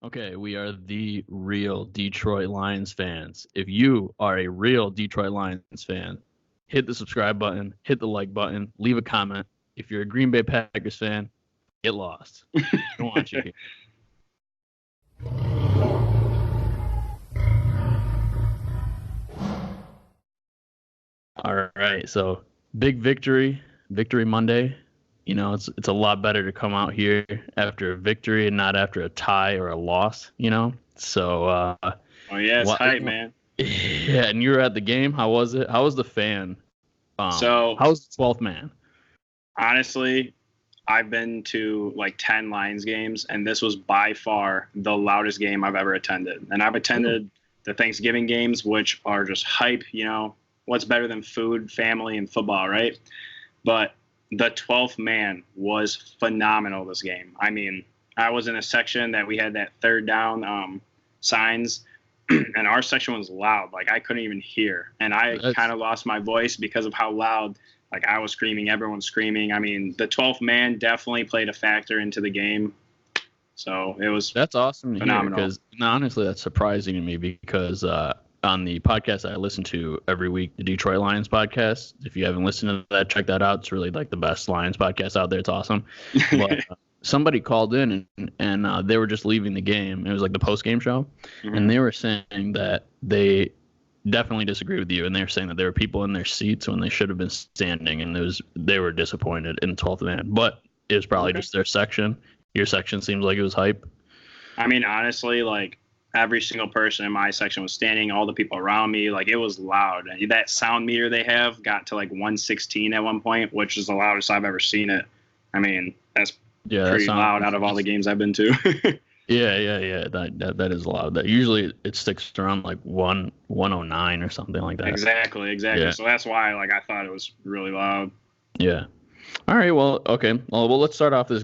Okay, we are the real Detroit Lions fans. If you are a real Detroit Lions fan, hit the subscribe button, hit the like button, leave a comment. If you're a Green Bay Packers fan, get lost. I don't want you here. All right, so big victory Monday. You know, it's a lot better to come out here after a victory and not after a tie or a loss. So Oh yeah, it's what? hype, man. Yeah, and you were at the game. How was it? How was the fan? So How was the 12th man? honestly, I've been to like 10 Lions games, and this was by far the loudest game I've ever attended. And I've attended the Thanksgiving games, which are just hype. What's better than food, family, and football, right? But the 12th man was phenomenal this game. I mean, I was in a section that we had that third down signs, and our section was loud. Like, I couldn't even hear. And I kind of lost my voice because of how loud, like, I was screaming, everyone's screaming. I mean, the 12th man definitely played a factor into the game. So it was That's awesome to phenomenal. hear because honestly, that's surprising to me because on the podcast I listen to every week, the Detroit Lions podcast. If you haven't listened to that, check that out. It's really like the best Lions podcast out there. It's awesome. But somebody called in and they were just leaving the game. It was like the post game show, and they were saying that they definitely disagree with you, and they were saying that there were people in their seats when they should have been standing, and they were disappointed in 12th man. But it was probably just their section. Your section seems like it was hype. I mean, honestly, like every single person in my section was standing, all the people around me, like it was loud. And that sound meter they have got to like 116 at one point, which is the loudest I've ever seen it. I mean, that's pretty loud out of all the games I've been to. Yeah. That is loud. That usually it sticks around like 109 or something like that. Exactly. Yeah. So that's why like I thought it was really loud. Yeah. All right. Well, okay. Well, let's start off this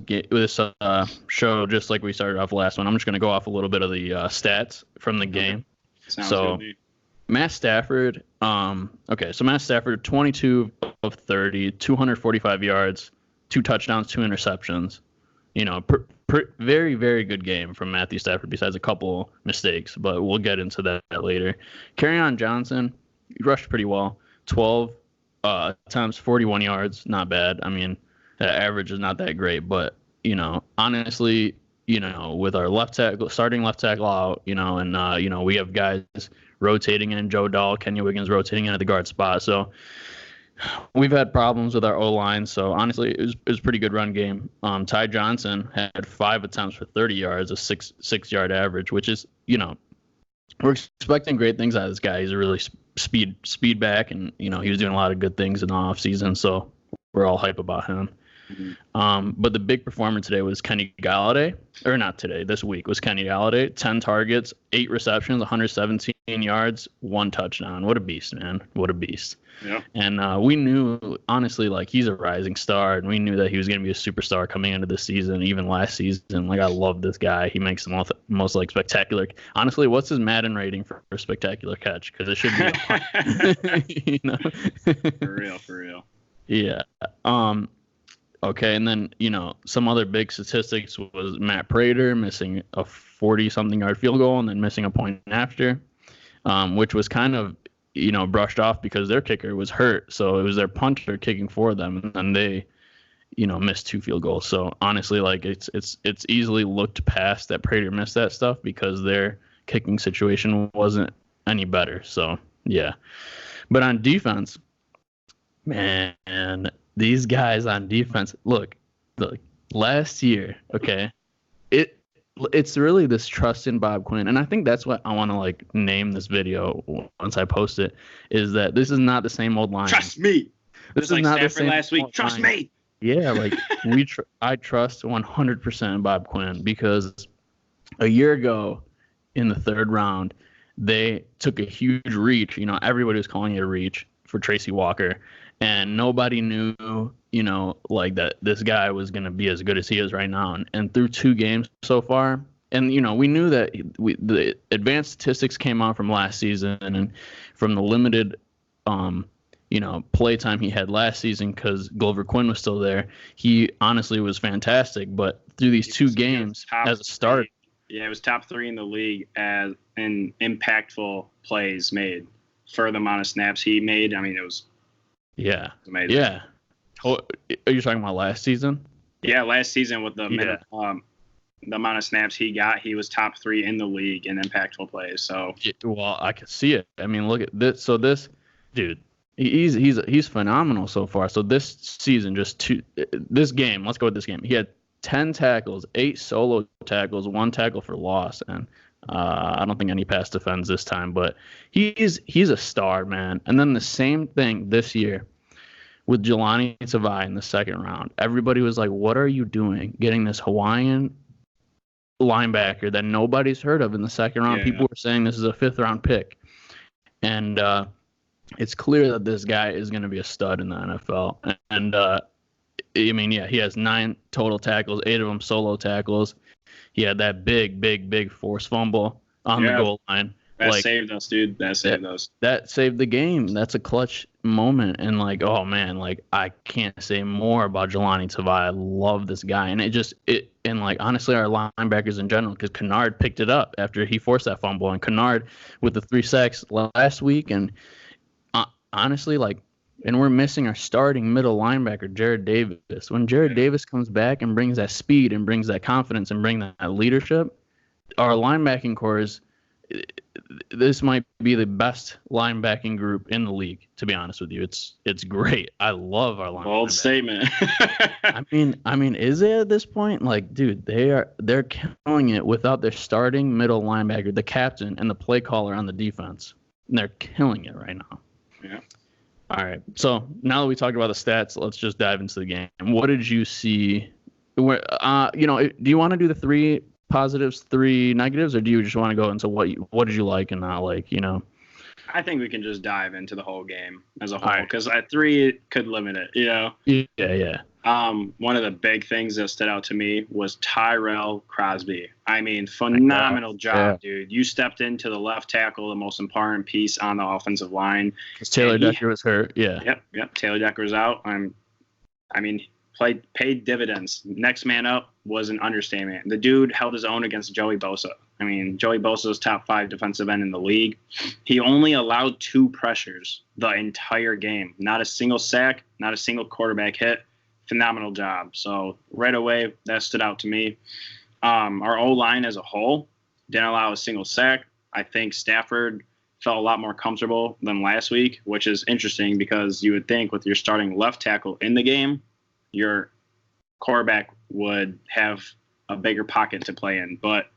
show just like we started off last one. I'm just going to go off a little bit of the stats from the game. Sounds so, good. Matt Stafford. So Matt Stafford, 22 of 30, 245 yards, 2 touchdowns, 2 interceptions. Very, very good game from Matthew Stafford. Besides a couple mistakes, but we'll get into that later. Kerryon Johnson, he rushed pretty well. 12 attempts, 41 yards, not bad. I mean, the average is not that great, but honestly, with our starting left tackle out, and we have guys rotating in, Joe Dahl, Kenya Wiggins rotating in at the guard spot. So we've had problems with our O-line. So honestly, it was a pretty good run game. Ty Johnson had 5 attempts for 30 yards, a 6-yard average, which is, we're expecting great things out of this guy. He's a really speed back, and he was doing a lot of good things in the offseason, so we're all hype about him. But the big performer today was Kenny Golladay, or not today, this week was Kenny Golladay. 10 targets, 8 receptions, 117 yards, 1 touchdown. What a beast, man! What a beast. Yeah. And we knew, honestly, like he's a rising star, and we knew that he was going to be a superstar coming into this season, even last season. Like, I love this guy. He makes the most like spectacular. Honestly, what's his Madden rating for spectacular catch? Because it should be, For real. Yeah. Okay, and then some other big statistics was Matt Prater missing a 40-something yard field goal and then missing a point after, which was kind of brushed off because their kicker was hurt, so it was their punter kicking for them, and they missed 2 field goals. So honestly, like it's easily looked past that Prater missed that stuff because their kicking situation wasn't any better. So yeah, but on defense, man, these guys on defense, look, last year, okay, it's really this trust in Bob Quinn, and I think that's what I want to like name this video once I post it, is that this is not the same old line. Trust me. This is like not Stafford the same last week. Trust me. Yeah, like I trust 100% in Bob Quinn, because a year ago in the 3rd round, they took a huge reach. Everybody was calling it a reach for Tracy Walker, and nobody knew, like that this guy was going to be as good as he is right now. And through 2 games so far, and, we knew that the advanced statistics came out from last season and from the limited, play time he had last season because Glover Quinn was still there. He honestly was fantastic, but through these 2 games as a start, Yeah, it was top 3 in the league as in impactful plays made for the amount of snaps he made. I mean, it was amazing. Yeah. Oh, are you talking about last season? Yeah, last season with the the amount of snaps he got, he was top 3 in the league in impactful plays. So, well, I can see it. I mean, look at this. So this dude, he's phenomenal so far. So this season, this game. Let's go with this game. He had 10 tackles, 8 solo tackles, 1 tackle for loss, and I don't think any pass defense this time. But he's a star, man. And then the same thing this year with Jelani Tavai in the second round. Everybody was like, "What are you doing? Getting this Hawaiian linebacker that nobody's heard of in the second round?" People were saying this is a 5th round pick, and it's clear that this guy is going to be a stud in the NFL. And I mean, he has 9 total tackles, 8 of them solo tackles. He had that big forced fumble on the goal line. That saved us, dude. That saved us. That saved the game. That's a clutch moment. And oh man, I can't say more about Jelani Tavai. I love this guy. And honestly, our linebackers in general, because Kennard picked it up after he forced that fumble. And Kennard with the 3 sacks last week. And honestly, and we're missing our starting middle linebacker, Jared Davis. When Jared Davis comes back and brings that speed and brings that confidence and brings that leadership, our linebacking core this might be the best linebacking group in the league, to be honest with you. It's great. I love our linebackers. Bold statement. I mean, is it at this point? Dude, they're killing it without their starting middle linebacker, the captain, and the play caller on the defense. And they're killing it right now. Yeah. All right. So now that we talked about the stats, let's just dive into the game. What did you see? Do you want to do the 3 positives, 3 negatives, or do you just want to go into what did you like and not like? I think we can just dive into the whole game as a whole, because at 3 it could limit it. Yeah. One of the big things that stood out to me was Tyrell Crosby. I mean, phenomenal job, dude. You stepped into the left tackle, the most important piece on the offensive line. Because Taylor Decker was hurt. Yeah. Yep. Taylor Decker was out. Paid dividends. Next man up was an understatement. The dude held his own against Joey Bosa. I mean, Joey Bosa is top 5 defensive end in the league. He only allowed 2 pressures the entire game. Not a single sack, not a single quarterback hit. Phenomenal job. So right away, that stood out to me. Our O-line as a whole didn't allow a single sack. I think Stafford felt a lot more comfortable than last week, which is interesting because you would think with your starting left tackle in the game, your quarterback would have a bigger pocket to play in. But,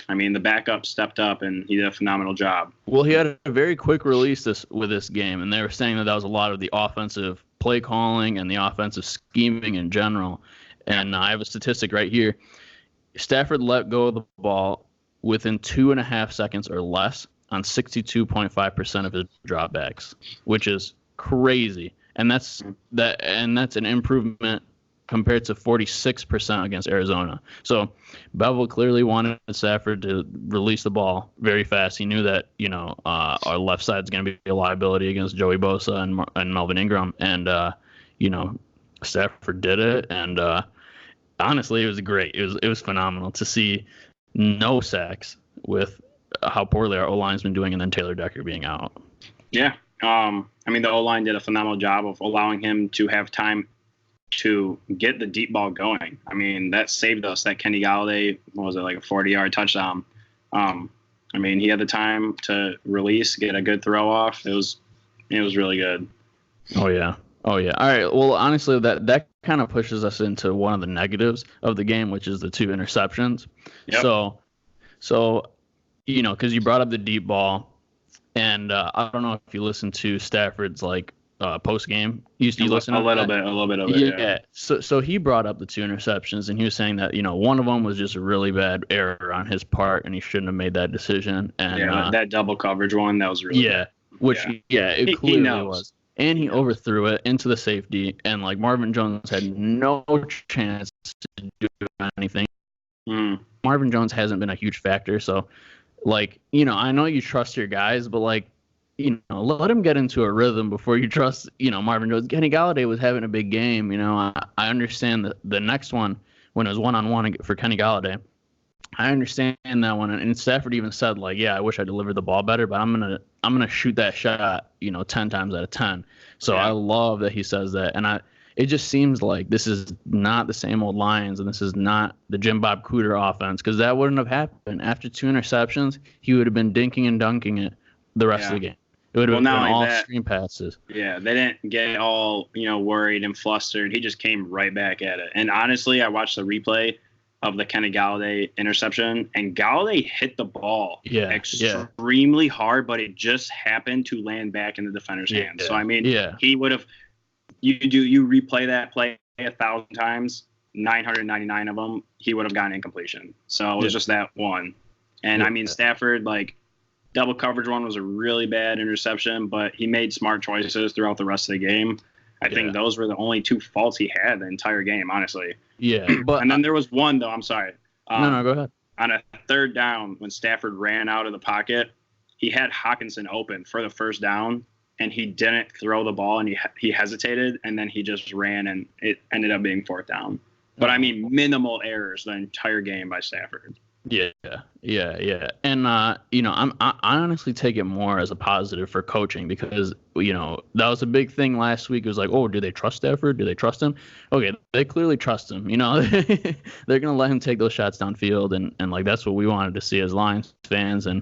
I mean, the backup stepped up, and he did a phenomenal job. Well, he had a very quick release with this game, and they were saying that was a lot of the offensive play calling and the offensive scheming in general. And I have a statistic right here. Stafford let go of the ball within 2.5 seconds or less on 62.5% of his dropbacks, which is crazy. And that's an improvement compared to 46% against Arizona. So Bevel clearly wanted Stafford to release the ball very fast. He knew that, our left side is going to be a liability against Joey Bosa and Melvin Ingram. And, Stafford did it. And honestly, it was great. It was phenomenal to see no sacks with how poorly our O-line's been doing and then Taylor Decker being out. Yeah. The O-line did a phenomenal job of allowing him to have time to get the deep ball going. I mean, that saved us. That Kenny Golladay, what was it, like a 40-yard touchdown? He had the time to release, get a good throw off. It was really good. Oh yeah. All right. Well, honestly, that kind of pushes us into one of the negatives of the game, which is the 2 interceptions. Yep. So, because you brought up the deep ball, and I don't know if you listened to Stafford's post game. You listen a little bit of it. Yeah. So he brought up the 2 interceptions, and he was saying that one of them was just a really bad error on his part, and he shouldn't have made that decision. And that double coverage one, that was really bad. It clearly was. And he overthrew it into the safety, and Marvin Jones had no chance to do anything. Marvin Jones hasn't been a huge factor, so I know you trust your guys, but let him get into a rhythm before you trust, Marvin Jones. Kenny Golladay was having a big game. I understand that the next one, when it was 1-on-1 for Kenny Golladay, I understand that one, and Stafford even said like, "Yeah, I wish I delivered the ball better, but I'm gonna shoot that shot, 10 times out of 10." So I Yeah. love that he says that, and it just seems like this is not the same old Lions, and this is not the Jim Bob Cooter offense, because that wouldn't have happened after 2 interceptions. He would have been dinking and dunking it the rest of Yeah. the game. It would Well, have been not only all that, screen passes. yeah, they didn't get all, worried and flustered. He just came right back at it. And honestly, I watched the replay of the Kenny Golladay interception, and Golladay hit the ball extremely hard, but it just happened to land back in the defender's hands. So, I mean, he would have, you replay that play 1,000 times, 999 of them, he would have gotten incompletion. So it was just that one. And I mean, Stafford, like, double coverage one was a really bad interception, but he made smart choices throughout the rest of the game. I think those were the only 2 faults he had the entire game, honestly. Yeah, but and then there was one though. I'm sorry. No, go ahead. On a 3rd down, when Stafford ran out of the pocket, he had Hawkinson open for the 1st down, and he didn't throw the ball, and he hesitated, and then he just ran, and it ended up being 4th down. But I mean, minimal errors the entire game by Stafford. Yeah. And, I honestly take it more as a positive for coaching because, that was a big thing last week. It was like, oh, do they trust Stafford? Do they trust him? Okay, they clearly trust him. They're going to let him take those shots downfield. And like, that's what we wanted to see as Lions fans. And,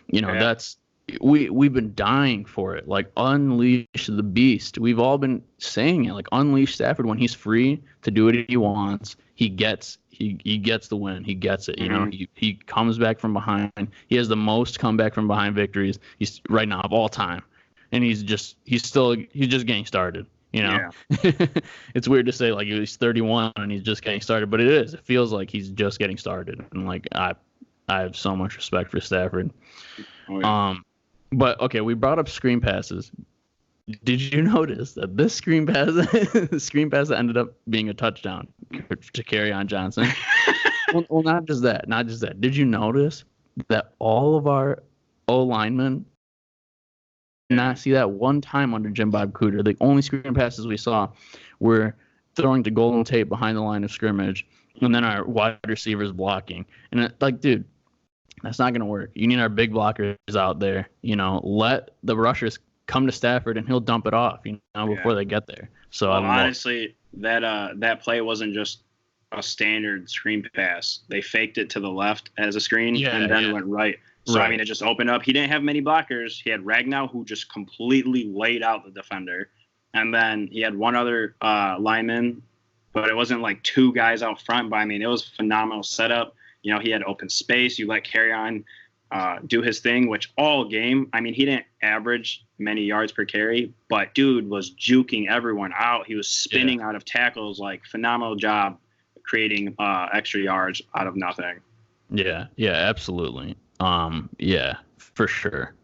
that's we've been dying for it. Like, unleash the beast. We've all been saying it. Like, unleash Stafford when he's free to do what he wants. He gets the win. He gets it. He comes back from behind. He has the most comeback from behind victories he's right now of all time, and he's just getting started. It's weird to say like he's 31 and he's just getting started, but it is. It feels like he's just getting started, and like I have so much respect for Stafford. Oh, yeah. But okay, we brought up screen passes. Did you notice that this screen pass ended up being a touchdown to Kerryon Johnson? well, not just that. Did you notice that all of our O linemen did not see that one time under Jim Bob Cooter? The only screen passes we saw were throwing to Golden Tate behind the line of scrimmage, and then our wide receivers blocking. And dude, that's not going to work. You need our big blockers out there. Let the rushers come to Stafford and he'll dump it off, before they get there. So honestly, that play wasn't just a standard screen pass. They faked it to the left as a screen and then went right. So I mean, it just opened up. He didn't have many blockers. He had Ragnow, who just completely laid out the defender, and then he had one other lineman, but it wasn't like 2 guys out front. But I mean, it was a phenomenal setup. He had open space. You let Kerryon do his thing, which all game, I mean, he didn't average many yards per carry, but dude was juking everyone out. He was spinning out of tackles, like phenomenal job creating extra yards out of nothing. Yeah, absolutely. For sure.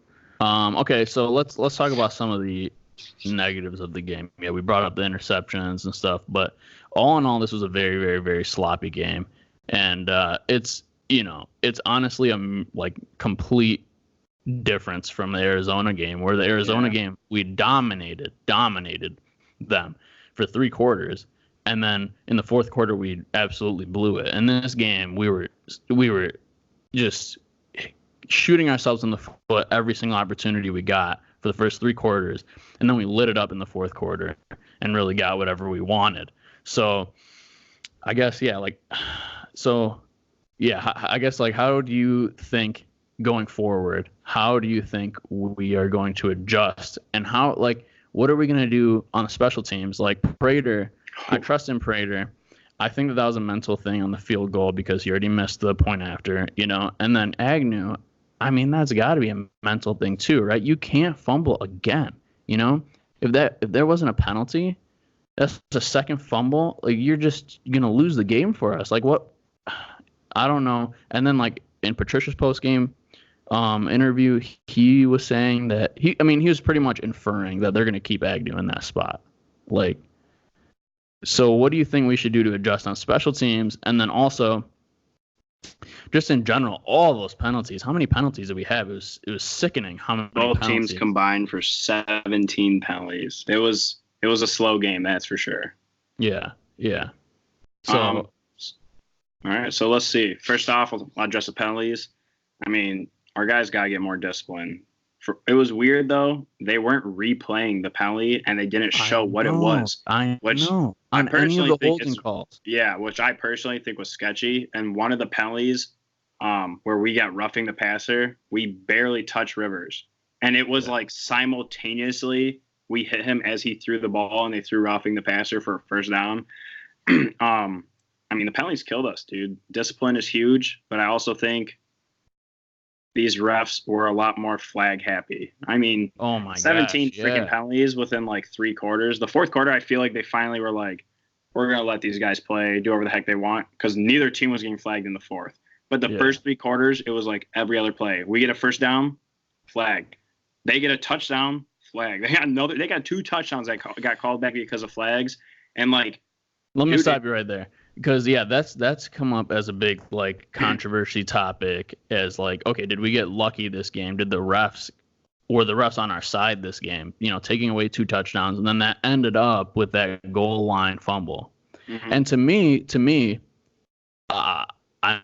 Okay, so let's talk about some of the negatives of the game. Yeah, we brought up the interceptions and stuff, but all in all, this was a very, very, very sloppy game, and it's honestly a complete difference from the Arizona game, where the Arizona game we dominated them for 3 quarters, and then in the 4th quarter we absolutely blew it. And this game we were just shooting ourselves in the foot every single opportunity we got for the first 3 quarters, and then we lit it up in the 4th quarter and really got whatever we wanted. So I guess how do you think going forward, how do you think we are going to adjust, and what are we going to do on the special teams? Like Prater, I trust in Prater. I think that was a mental thing on the field goal because he already missed the point after, and then Agnew, I mean, that's got to be a mental thing too, right? You can't fumble again, if there wasn't a penalty, that's a second fumble. Like, you're just going to lose the game for us. Like, what? I don't know. And then in Patricia's post-game interview, he was saying that he was pretty much inferring that they're going to keep Agnew in that spot. So what do you think we should do to adjust on special teams? And then also, just in general, all those penalties. How many penalties did we have? It was sickening. How many Both penalties. teams combined for 17 penalties. It was a slow game, that's for sure. Yeah. So. All right, so let's see. First off, I'll address the penalties. I mean, our guys got to get more discipline. It was weird, though. They weren't replaying the penalty, and they didn't show what it was. I which know. I On any of personally the think holding it's calls. yeah, which I personally think was sketchy. And one of the penalties, where we got roughing the passer, we barely touched Rivers, and it was like simultaneously we hit him as he threw the ball, and they threw roughing the passer for a first down. I mean, the penalties killed us, dude. Discipline is huge, but I also think these refs were a lot more flag happy. I mean, Oh my 17 gosh, freaking yeah. penalties within like 3 quarters. The fourth quarter, I feel like they finally were like, we're going to let these guys play, do whatever the heck they want, because neither team was getting flagged in the fourth. But the first 3 quarters, it was like every other play. We get a first down, flag. They get a touchdown, flag. They got 2 touchdowns that got called back because of flags. And like, let me stop you right there. Because that's come up as a big like controversy topic. As like, okay, did we get lucky this game? Did the refs on our side this game? Taking away 2 touchdowns, and then that ended up with that goal line fumble. Mm-hmm. And to me, I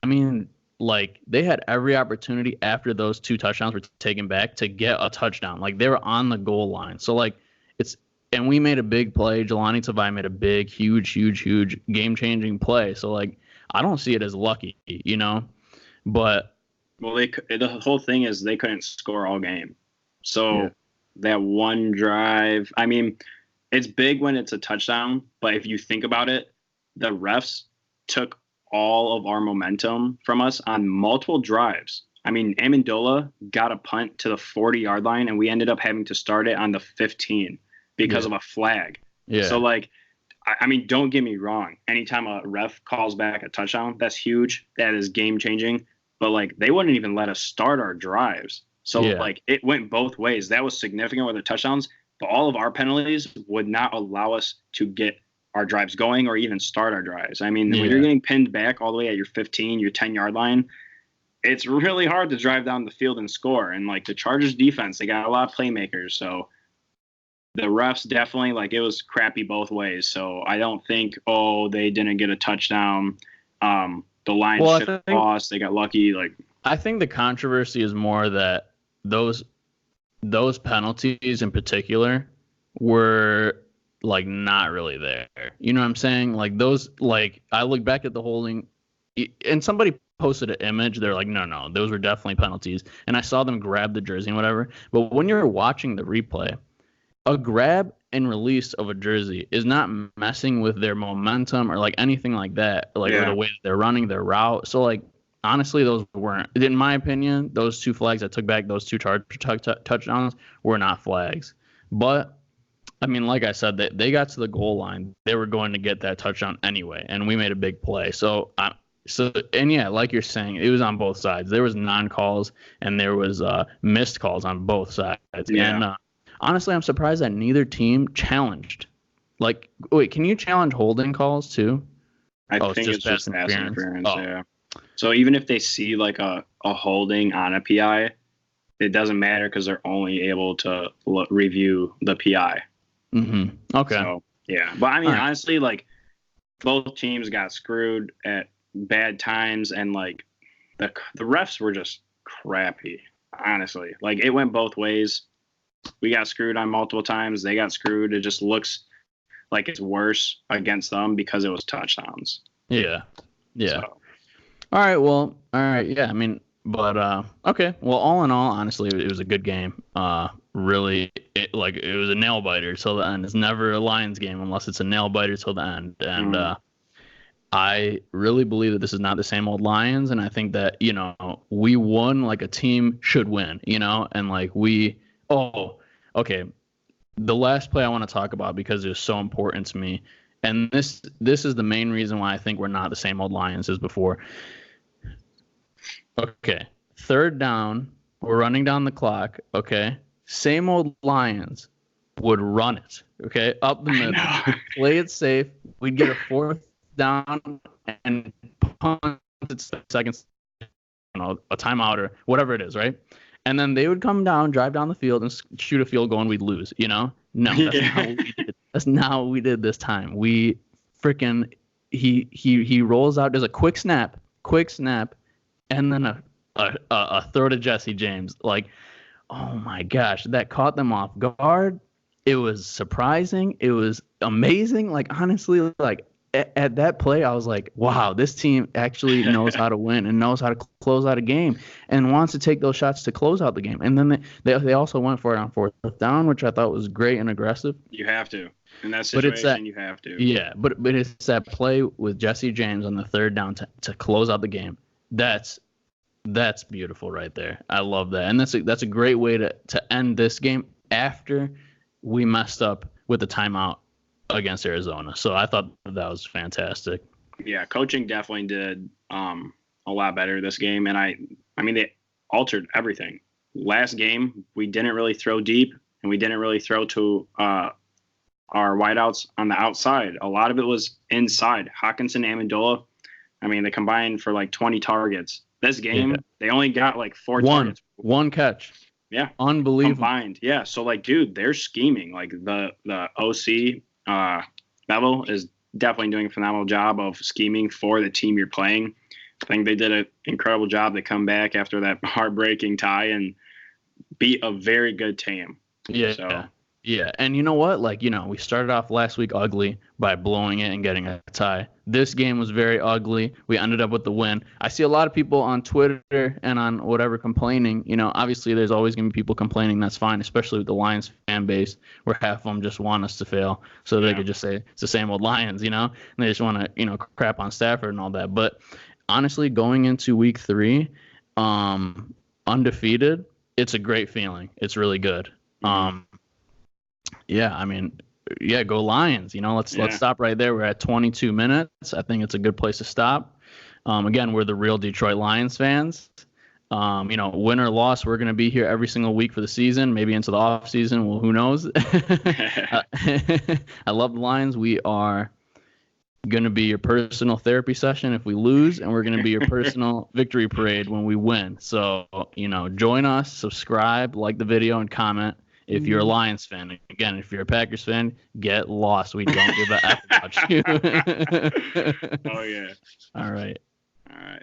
mean, like they had every opportunity after those 2 touchdowns were taken back to get a touchdown. Like they were on the goal line. So like and we made a big play. Jelani Tavai made a big, huge game-changing play. So, like, I don't see it as lucky, But well, the whole thing is they couldn't score all game. So that one drive, I mean, it's big when it's a touchdown. But if you think about it, the refs took all of our momentum from us on multiple drives. I mean, Amendola got a punt to the 40-yard line, and we ended up having to start it on the 15. Because of a flag. Yeah. So, like, I mean, don't get me wrong. Anytime a ref calls back a touchdown, that's huge. That is game-changing. But, like, they wouldn't even let us start our drives. So, like, it went both ways. That was significant with the touchdowns. But all of our penalties would not allow us to get our drives going or even start our drives. I mean, when you're getting pinned back all the way at your 15, your 10-yard line, it's really hard to drive down the field and score. And, like, the Chargers defense, they got a lot of playmakers. So, the refs definitely, like, it was crappy both ways. So I don't think, they didn't get a touchdown. The Lions should have lost. They got lucky. Like, I think the controversy is more that those penalties in particular were like not really there. You know what I'm saying? Like those, like I look back at the holding, and somebody posted an image. They're like, no, those were definitely penalties. And I saw them grab the jersey and whatever. But when you're watching the replay, a grab and release of a jersey is not messing with their momentum or like anything like that, like or the way they're running their route. So like honestly, those weren't, in my opinion, those 2 flags that took back those 2 touchdowns were not flags. But I mean, like I said, they got to the goal line, they were going to get that touchdown anyway, and we made a big play. Like you're saying, it was on both sides. There was non-calls and there was missed calls on both sides. Yeah. And honestly, I'm surprised that neither team challenged. Like, wait, can you challenge holding calls too? I think it's just pass interference. Yeah. So even if they see like a holding on a PI, it doesn't matter because they're only able to review the PI. Mm-hmm. Okay. So, yeah. But I mean, honestly, like both teams got screwed at bad times, and like the refs were just crappy. Honestly, like it went both ways. We got screwed on multiple times. They got screwed. It just looks like it's worse against them because it was touchdowns. Yeah. So. All right. Well, yeah. I mean, but okay. Well, all in all, honestly, it was a good game. Really, it was a nail biter till the end. It's never a Lions game unless it's a nail biter till the end. And I really believe that this is not the same old Lions. And I think that we won like a team should win. And like okay. The last play I want to talk about because it was so important to me, and this is the main reason why I think we're not the same old Lions as before. Okay, 3rd down, we're running down the clock. Okay, same old Lions would run it. Okay, up the middle, play it safe. We'd get a 4th down and punt it seconds, a timeout or whatever it is, right? And then they would come down, drive down the field, and shoot a field goal, and we'd lose. No, that's not what we did. That's not what we did this time. We freaking he rolls out. There's a quick snap, and then a throw to Jesse James. Like, oh my gosh, that caught them off guard. It was surprising. It was amazing. Like, honestly, like at that play, I was like, wow, this team actually knows how to win and knows how to close out a game and wants to take those shots to close out the game. And then they also went for it on fourth down, which I thought was great and aggressive. You have to. In that situation, you have to. Yeah, but it's that play with Jesse James on the third down to close out the game. That's beautiful right there. I love that. And that's a great way to end this game after we messed up with the timeout against Arizona. So I thought that was fantastic. Yeah, coaching definitely did a lot better this game. And I mean, they altered everything. Last game, we didn't really throw deep, and we didn't really throw to our wideouts on the outside. A lot of it was inside. Hawkinson, Amendola, I mean, they combined for like 20 targets. This game, They only got like 4 targets. One catch. Yeah. Unbelievable. Combined. Yeah. So, like, dude, they're scheming. Like, the OC, Bevel, is definitely doing a phenomenal job of scheming for the team you're playing. I think they did an incredible job to come back after that heartbreaking tie and beat a very good team. Yeah. So, yeah. And you know what? Like, we started off last week ugly by blowing it and getting a tie. This game was very ugly. We ended up with the win. I see a lot of people on Twitter and on whatever complaining. Obviously there's always going to be people complaining. That's fine, especially with the Lions fan base where half of them just want us to fail so they could just say it's the same old Lions, and they just want to, crap on Stafford and all that. But honestly, going into week 3, undefeated, it's a great feeling. It's really good. Yeah, I mean, go Lions. Let's stop right there. We're at 22 minutes. I think it's a good place to stop. Again, we're the real Detroit Lions fans. Win or loss, we're going to be here every single week for the season, maybe into the off season. Well, who knows? I love the Lions. We are going to be your personal therapy session if we lose, and we're going to be your personal victory parade when we win. So, join us, subscribe, like the video, and comment. If you're a Lions fan, again, if you're a Packers fan, get lost. We don't give a F about you. Oh, yeah. All right. All right.